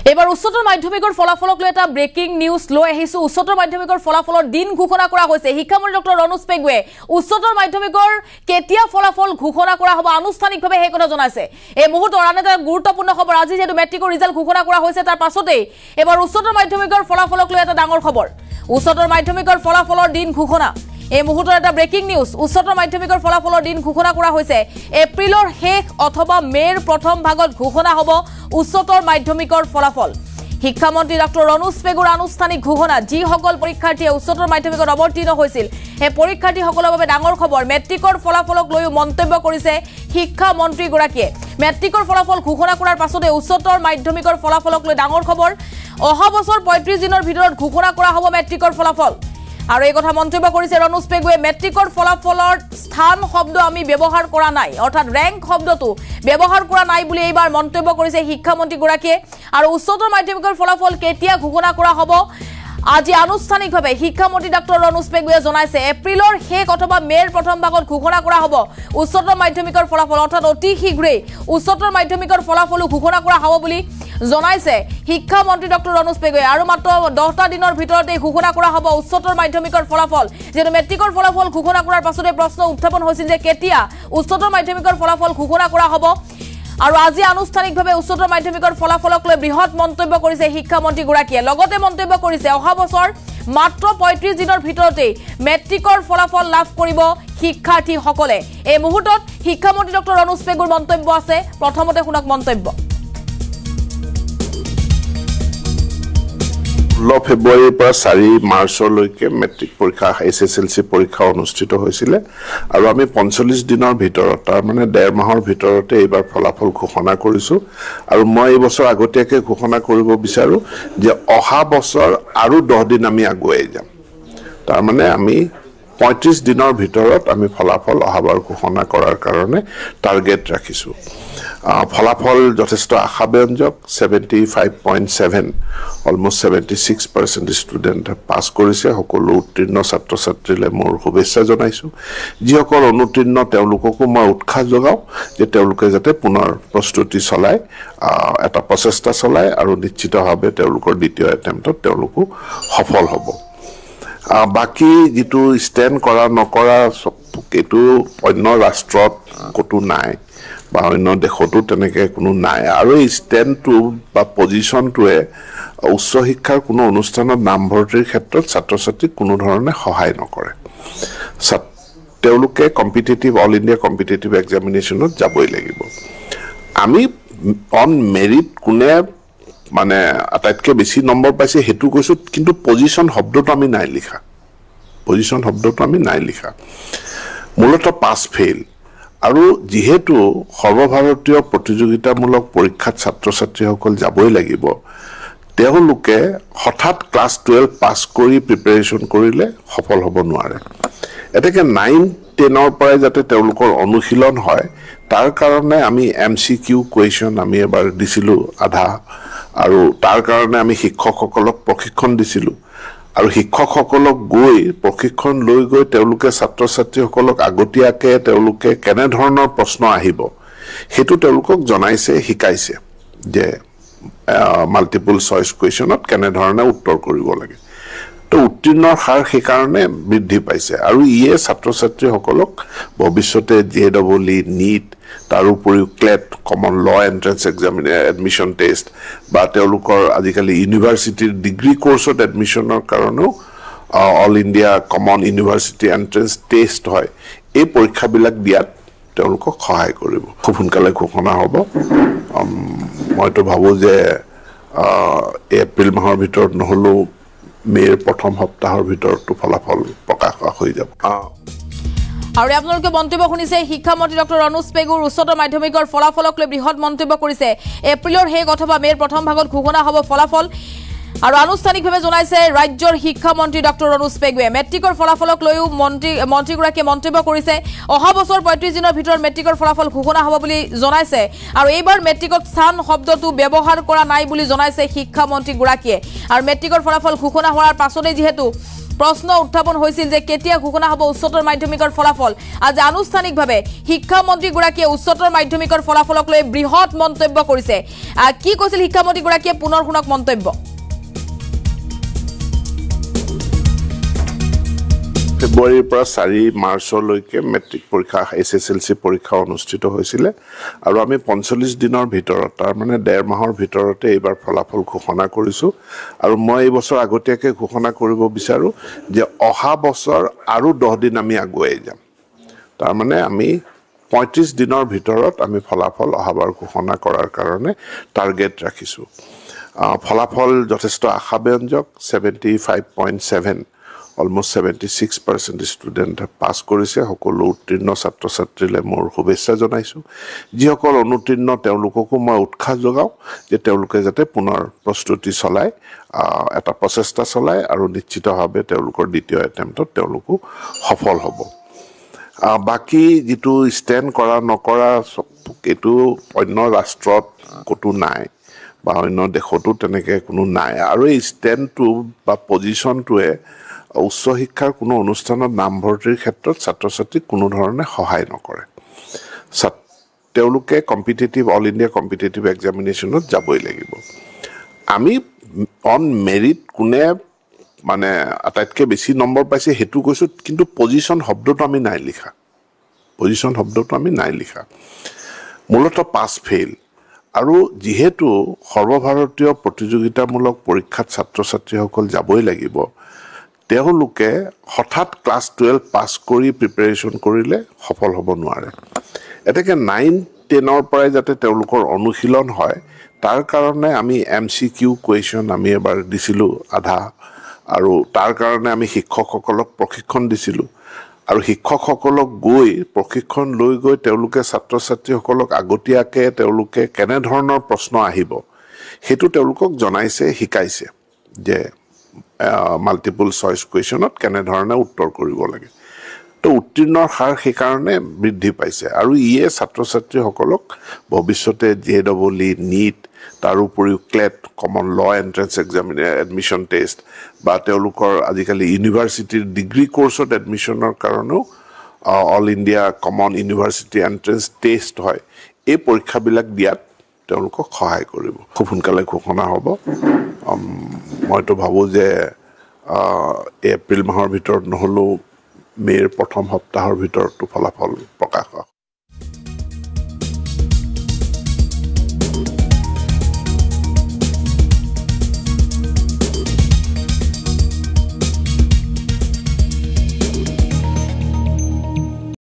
এবাৰ উচ্চতৰ মাধ্যমিকৰ ফলাফলক লৈ এটা ব্ৰেকিং নিউজ লৈ আহিছো উচ্চতৰ মাধ্যমিকৰ ফলাফলৰ দিন ঘোষণা কৰা হৈছে শিক্ষামন্ত্ৰী ডক্টৰ ৰনোজ পেগুৱে উচ্চতৰ মাধ্যমিকৰ কেতিয়া ফলাফল ঘোষণা কৰা হ'ব আনুষ্ঠানিকভাৱে হে কথা জনাইছে এই মুহূৰ্তৰ আন এটা গুৰুত্বপূৰ্ণ খবৰ আজি যেটো মেট্ৰিকৰ ৰিজাল্ট ঘোষণা কৰা হৈছে তাৰ পাছতেই এবাৰ উচ্চতৰ মাধ্যমিকৰ ফলাফলক লৈ এটা ডাঙৰ খবৰ উচ্চতৰ মাধ্যমিকৰ ফলাফলৰ দিন ঘোষণা এই মুহূৰ্তৰ এটা ব্ৰেকিং নিউজ উচ্চতৰ মাধ্যমিকৰ ফলাফলৰ দিন ঘোষণা কৰা হৈছে এপ্ৰিলৰ শেষ অথবা মেৰ প্ৰথম ভাগত ঘোষণা হ'ব উচ্চতৰ মাধ্যমিকৰ ফলাফল শিক্ষামন্ত্ৰী ডক্টৰ ৰনোজ পেগুৰ আনুষ্ঠানিক ঘোষণা যি সকল পৰীক্ষাৰ্থীয়ে উচ্চতৰ মাধ্যমিকত অৱতীৰ্ণ হৈছিল এই পৰীক্ষাৰ্থীসকলৰ বাবে ডাঙৰ খবৰ মেট্ৰিকৰ ফলাফলক লৈ মন্তব্য কৰিছে শিক্ষামন্ত্ৰী গৰাকীয়ে মেট্ৰিকৰ ফলাফল ঘোষণা কৰাৰ পাছতে উচ্চতৰ মাধ্যমিকৰ ফলাফলক লৈ ডাঙৰ খবৰ অহা বছৰ 35 দিনৰ ভিতৰত ঘোষণা কৰা হ'ব মেট্ৰিকৰ ফলাফল আৰু এই কথা মন্তব্য কৰিছে ৰনোজ পেগুৱে মেট্ৰিকৰ ফলাফলৰ স্থান শব্দ আমি ব্যৱহাৰ কৰা নাই অৰ্থাৎ ৰেংক শব্দটো ব্যৱহাৰ কৰা নাই বুলি এইবাৰ মন্তব্য কৰিছে শিক্ষামন্ত্ৰী গৰাকীয়ে আৰু উচ্চতৰ মাধ্যমিকৰ ফলাফল কেতিয়া ঘোষণা কৰা হ'ব আজি আনুষ্ঠানিকভাৱে শিক্ষামন্ত্ৰী ডক্টৰ ৰনোজ পেগুৱে জনাইছে এপ্ৰিলৰ শেষ অথবা মেৰ প্ৰথম ভাগত ঘোষণা কৰা হ'ব উচ্চতৰ মাধ্যমিকৰ ফলাফল অৰ্থাৎ অতি শীঘ্ৰেই উচ্চতৰ মাধ্যমিকৰ ফলাফল ঘোষণা কৰা হ'ব বুলি জনাইছে শিক্ষামন্ত্ৰী ডক্টৰ ৰনোজ পেগুৱে আৰু মাত্ৰ 10টা দিনৰ ভিতৰতে ঘোষণা কৰা হ'ব উচ্চতৰ মাধ্যমিকৰ ফলাফল যেটো মেট্ৰিকৰ ফলাফল ঘোষণা কৰাৰ পাছতে প্ৰশ্ন উত্থাপন হৈছিল যে কেতিয়া উচ্চতৰ মাধ্যমিকৰ ফলাফল ঘোষণা কৰা হ'ব আৰু আজি আনুষ্ঠানিকভাৱে উচ্চতৰ মাধ্যমিকৰ ফলাফলক লৈ বৃহৎ মন্তব্য কৰিছে শিক্ষামন্ত্ৰী গৰাকীয়ে লগতে মন্তব্য কৰিছে অহা বছৰ মাত্ৰ 35 দিনৰ ভিতৰতে মেট্ৰিকৰ ফলাফল লাভ কৰিব শিক্ষাৰ্থীসকলে এই মুহূৰ্তত শিক্ষামন্ত্ৰী ডক্টৰ ৰনোজ পেগুৰ মন্তব্য আছে প্ৰথমতে শুনক মন্তব্য 16 ফেব্ৰুৱাৰীৰ পৰা 4 মাৰ্চলৈকে মেট্ৰিক পৰীক্ষা এছএছএলসি পৰীক্ষা অনুষ্ঠিত হৈছিল আৰু আমি 45 দিনৰ ভিতৰত তাৰ মানে 1.5 মাহৰ ভিতৰতে এইবাৰ ফলাফল ঘোষণা কৰিছো আৰু মই এই বছৰ আগতীয়াকৈ ঘোষণা কৰিব বিচাৰো যে অহা বছৰ আৰু 10 দিন আমি আগুৱাই যাম তাৰ মানে আমি 35 দিনৰ ভিতৰত আমি ফলাফল অহাবাৰ ঘোষণা কৰাৰ কাৰণে টাৰ্গেট ৰাখিছো ফলাফল যথেষ্ট আশাব্যঞ্জক 75.7 অলমোস্ট 76% ষ্টুডেন্ট পাস কৰিছে সকলো উত্তীৰ্ণ ছাত্ৰ ছাত্ৰীলে মোৰ শুভেচ্ছা জনাইছো যিসকল অনুত্তীৰ্ণ তেওঁলোককো মই উৎসাহ যোগাও যে তেওঁলোকে যাতে পুনৰ প্ৰস্তুতি চলায় এটা প্ৰচেষ্টা চলায় আৰু নিশ্চিতভাৱে তেওঁলোকৰ দ্বিতীয় এটেম্পটত তেওঁলোকো সফল হ'ব বাকি যেটো ষ্টেণ্ড কৰা নকৰা এটো অন্য ৰাষ্ট্ৰত কতো নাই বা অন্য দেশতো তেনেকে কোনো নাই আৰু এই ষ্টেণ্ডটো বা পজিশনটোৱে উচ্চ শিক্ষাৰ কোনো অনুষ্ঠানত নামভৰ্তিৰ ক্ষেত্ৰত ছাত্ৰ ছাত্ৰীক কোনো ধৰণে সহায় নকৰে তেওঁলোকে কম্পিটিটিভ অল ইণ্ডিয়া কম্পিটিটিভ এক্সামিনেশ্যনত যাবই লাগিব আমি অন মেৰিট কোনে মানে আটাইতকৈ বেছি নম্বৰ পাইছে হেতু কৈছো কিন্তু পজিশন শব্দটো আমি নাই লিখা মূলত পাস ফেইল আৰু যেহেতু সৰ্বভাৰতীয় প্ৰতিযোগিতামূলক পৰীক্ষাত ছাত্ৰ ছাত্ৰীসকল যাবই লাগিব তেওঁলোকে হঠাৎ ক্লাস 12 পাস কৰি প্ৰিপাৰেচন কৰিলে সফল হ'ব নোৱাৰে এতেকে 9-10 পৰাই যাতে তেওঁলোকৰ অনুশীলন হয় তাৰ কাৰণে আমি এমসিকিউ কোৱেশ্চন আমি এবাৰ দিছিলো আধা আৰু তাৰ কাৰণে আমি শিক্ষকসকলক প্ৰশিক্ষণ দিছিলো আৰু শিক্ষকসকলক গৈ প্ৰশিক্ষণ লৈ গৈ তেওঁলোকে ছাত্ৰ ছাত্ৰীসকলক আগতীয়াকৈ তেওঁলোকে কেনে ধৰণৰ প্ৰশ্ন আহিব হেতু তেওঁলোকক জনাইছে শিকাইছে যে মাল্টিপল চইচ কোৱেশ্চনত কেনে ধৰণে উত্তৰ কৰিব লাগে তো উত্তীৰ্ণৰ হাৰ সেই কাৰণে বৃদ্ধি পাইছে আৰু ইয়ে ছাত্ৰ ছাত্ৰীসকলক ভৱিষ্যতে জেডব্লিউ নিট তাৰ উপৰিও ক্লেট কমন ল এন্ট্ৰেন্স এডমিশন টেষ্ট বা তেওঁলোকৰ আজিকালি ইউনিভাৰ্চিটিৰ ডিগ্ৰী কোৰ্ছত এডমিশনৰ কাৰণেও all India common university entrance test হয় এই পৰীক্ষাবিলাক দিয়াত তেওঁলোকক সহায় কৰিব খুব সোনকালে ঘোষণা হ'ব মইতো ভাবো যে এপ্ৰিল মাহৰ ভিতৰত নহলেও মেৰ প্ৰথম সপ্তাহৰ ভিতৰতো ফলাফল প্ৰকাশ হৈ যাব আৰু আপোনালোকে মন্তব্য শুনিছে শিক্ষামন্ত্ৰী ডক্টৰ ৰনোজ পেগুৰ উচ্চতৰ মাধ্যমিকৰ ফলাফলক লৈ বৃহৎ মন্তব্য কৰিছে এপ্ৰিলৰ শেষ অথবা মেৰ প্ৰথম ভাগত ঘোষণা হ'ব ফলাফল আৰু আনুষ্ঠানিকভাৱে জনাইছে ৰাজ্যৰ শিক্ষামন্ত্ৰী ডক্টৰ ৰনোজ পেগুৱে মেট্ৰিকৰ ফলাফলক লৈও মন্ত্ৰীগৰাকীয়ে মন্তব্য কৰিছে অহা বছৰ 35 দিনৰ ভিতৰত মেট্ৰিকৰ ফলাফল ঘোষণা হ'ব বুলি জনাইছে আৰু এইবাৰ মেট্ৰিকত স্থান শব্দটো ব্যৱহাৰ কৰা নাই বুলি জনাইছে শিক্ষামন্ত্ৰী গৰাকীয়ে আৰু মেট্ৰিকৰ ফলাফল ঘোষণা হোৱাৰ পাছতে যেহেতু প্ৰশ্ন উত্থাপন হৈছিল যে কেতিয়া ঘোষণা হ'ব উচ্চতৰ মাধ্যমিকৰ ফলাফল আজি আনুষ্ঠানিকভাৱে শিক্ষামন্ত্ৰীগৰাকীয়ে উচ্চতৰ মাধ্যমিকৰ ফলাফলক লৈ বৃহৎ মন্তব্য কৰিছে কি কৈছিল শিক্ষামন্ত্ৰীগৰাকীয়ে পুনৰ শুনক মন্তব্য ফেব্ৰুৱাৰীৰ পৰা 4 মাৰ্চলৈকে মেট্ৰিক পৰীক্ষা SSLC পৰীক্ষা অনুষ্ঠিত হৈছিল আৰু আমি 45 দিনৰ ভিতৰত তাৰ মানে 1.5 মাহৰ ভিতৰতে এইবাৰ ফলাফল ঘোষণা কৰিছো আৰু মই এই বছৰ আগতীয়াকৈ ঘোষণা কৰিব বিচাৰো যে অহা বছৰ আৰু 10 দিন আমি আগুৱাই যাম তাৰ মানে আমি 35 দিনৰ ভিতৰত আমি ফলাফল অহাবাৰ ঘোষণা কৰাৰ কাৰণে টাৰ্গেট ৰাখিছো ফলাফল যথেষ্ট আশাব্যঞ্জক 75.7 almost 76% student pass কৰিছে সকলো উত্তীৰ্ণ ছাত্ৰ ছাত্ৰীলে মোৰ শুভেচ্ছা জনাইছো যিসকল অনুত্তীৰ্ণ তেওঁলোককো মই উৎসাহ যোগাও যে তেওঁলোকে যাতে পুনৰ প্ৰস্তুতি চলাই এটা প্ৰচেষ্টা চলাই আৰু নিশ্চিতভাৱে তেওঁলোকৰ দ্বিতীয় এটেম্পটত তেওঁলোকো সফল হ'ব বাকি যেটো ষ্টেণ্ড কৰা নকৰা এটো অন্য ৰাষ্ট্ৰত কতো নাই বা অন্য দেশতো তেনেকে কোনো নাই আৰু এই ষ্টেণ্ডটো বা পজিশনটোৱে উচ্চ শিক্ষাৰ কোনো অনুষ্ঠানত নামভৰ্তিৰ ক্ষেত্ৰত ছাত্ৰ ছাত্ৰীক কোনো ধৰণে সহায় নকৰে তেওঁলোকে কম্পিটিটিভ অল ইণ্ডিয়া কম্পিটিটিভ এক্সামিনেশ্যনত যাবই লাগিব আমি অন মেৰিট কোনে মানে আটাইতকৈ বেছি নম্বৰ পাইছে হেতু কৈছো কিন্তু পজিশন শব্দটো আমি নাই লিখা মূলত পাছ ফেইল আৰু যেহেতু সৰ্বভাৰতীয় প্ৰতিযোগিতামূলক পৰীক্ষাত ছাত্ৰ ছাত্ৰীসকল যাবই লাগিব তেওঁলোকে হঠাৎ ক্লাস 12 পাস কৰি প্ৰিপাৰেচন কৰিলে সফল হ'ব নোৱাৰে এটাকে 9-10 পৰাই যাতে তেওঁলোকৰ অনুশীলন হয় তাৰ কাৰণে আমি MCQ কোৱেশ্চন আমি এবাৰ দিছিলো আধা আৰু তাৰ কাৰণে আমি শিক্ষকসকলক প্ৰশিক্ষণ দিছিলো আৰু শিক্ষকসকলক গৈ প্ৰশিক্ষণ লৈ গৈ তেওঁলোকে ছাত্ৰ ছাত্ৰীসকলক আগতীয়াকে তেওঁলোকে কেনে ধৰণৰ প্ৰশ্ন আহিব হেতু তেওঁলোকক জনাইছে শিকাইছে যে মাল্টিপল চইচ কোৱেশ্চনত কেনে ধৰণে উত্তৰ কৰিব লাগে তো উত্তীৰ্ণৰ হাৰ সেই কাৰণে বৃদ্ধি পাইছে আৰু ইয়ে ছাত্ৰ ছাত্ৰীসকলক ভৱিষ্যতে JEE NEET তাৰ উপৰিও ক্লেট কমন ল এন্ট্ৰেন্স এডমিশন টেষ্ট বা তেওঁলোকৰ আজিকালি ইউনিভাৰ্চিটিৰ ডিগ্ৰী কোৰ্ছত এডমিশনৰ কাৰণেও all India common university entrance test হয় এই পৰীক্ষাবিলাক দিয়াত তেওঁলোকক সহায় কৰিব খুব সোনকালে ঘোষণা হ'ব মইতো ভাবো যে এপ্ৰিল মাহৰ ভিতৰত নহলো মেৰ প্ৰথম সপ্তাহৰ ভিতৰতো ফলাফল প্ৰকাশ হয়